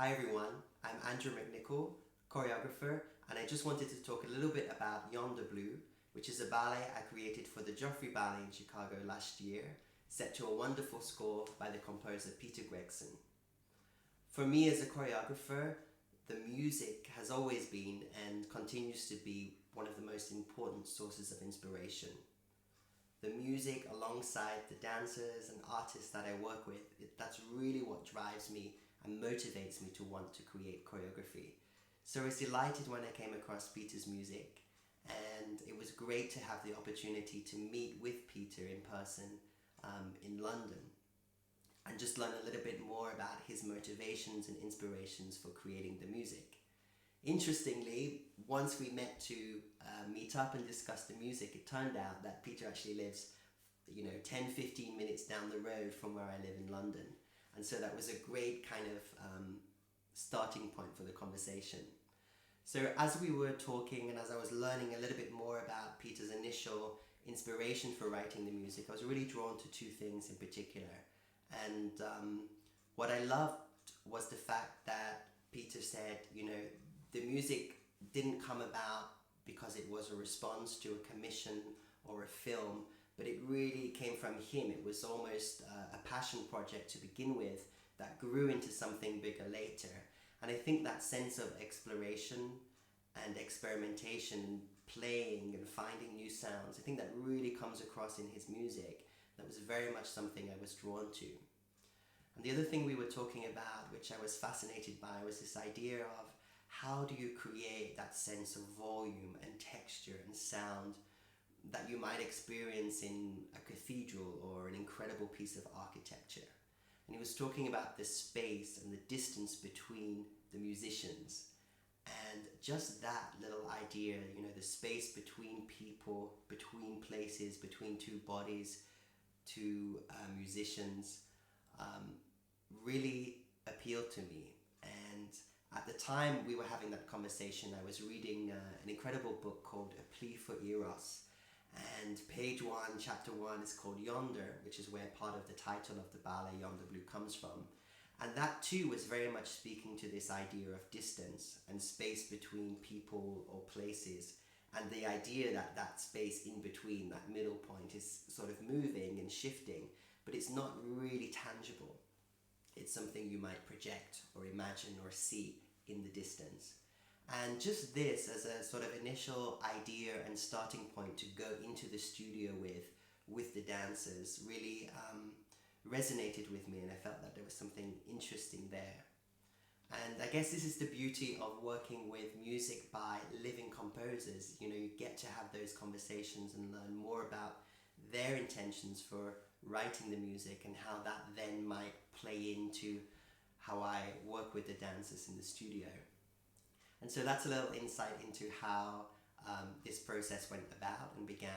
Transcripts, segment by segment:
Hi everyone, I'm Andrew McNicol, choreographer, and I just wanted to talk a little bit about Yonder Blue, which is a ballet I created for the Joffrey Ballet in Chicago last year, set to a wonderful score by the composer Peter Gregson. For me as a choreographer, the music has always been and continues to be one of the most important sources of inspiration. The music alongside the dancers and artists that I work with, that's really what drives me and motivates me to want to create choreography. So I was delighted when I came across Peter's music, and it was great to have the opportunity to meet with Peter in person in London and just learn a little bit more about his motivations and inspirations for creating the music. Interestingly, once we met to meet up and discuss the music, it turned out that Peter actually lives 10-15 minutes down the road from where I live in London, and so that was a great kind of starting point for the conversation. So as we were talking and as I was learning a little bit more about Peter's initial inspiration for writing the music, I was really drawn to two things in particular. And what I loved was the fact that Peter said, the music didn't come about because it was a response to a commission or a film, but it really came from him. It was almost a passion project to begin with that grew into something bigger later. And I think that sense of exploration and experimentation and playing and finding new sounds, I think that really comes across in his music. That was very much something I was drawn to. And the other thing we were talking about, which I was fascinated by, was this idea of how do you create that sense of volume and texture and sound that you might experience in a cathedral or an incredible piece of architecture. And he was talking about the space and the distance between the musicians. And just that little idea, the space between people, between places, between two bodies, two musicians, really appealed to me. And at the time we were having that conversation, I was reading an incredible book called A Plea for Eros. And page 1, chapter 1 is called Yonder, which is where part of the title of the ballet Yonder Blue comes from. And that too was very much speaking to this idea of distance and space between people or places, and the idea that that space in between, that middle point, is sort of moving and shifting, but it's not really tangible. It's something you might project or imagine or see in the distance. And just this as a sort of initial idea and starting point to go into the studio with the dancers really resonated with me, and I felt that there was something interesting there. And I guess this is the beauty of working with music by living composers. You get to have those conversations and learn more about their intentions for writing the music and how that then might play into how I work with the dancers in the studio. And so that's a little insight into how this process went about and began.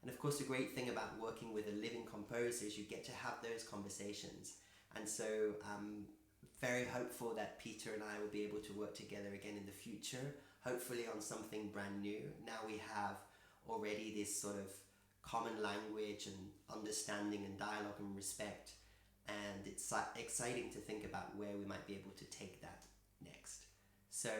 And of course, the great thing about working with a living composer is you get to have those conversations. And so I'm very hopeful that Peter and I will be able to work together again in the future, hopefully on something brand new. Now we have already this sort of common language and understanding and dialogue and respect, and it's exciting to think about where we might be able to take that next. So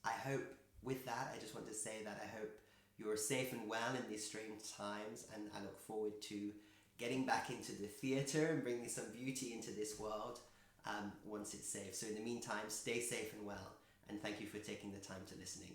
I hope with that, I just want to say that I hope you're safe and well in these strange times, and I look forward to getting back into the theatre and bringing some beauty into this world once it's safe. So in the meantime, stay safe and well, and thank you for taking the time to listening.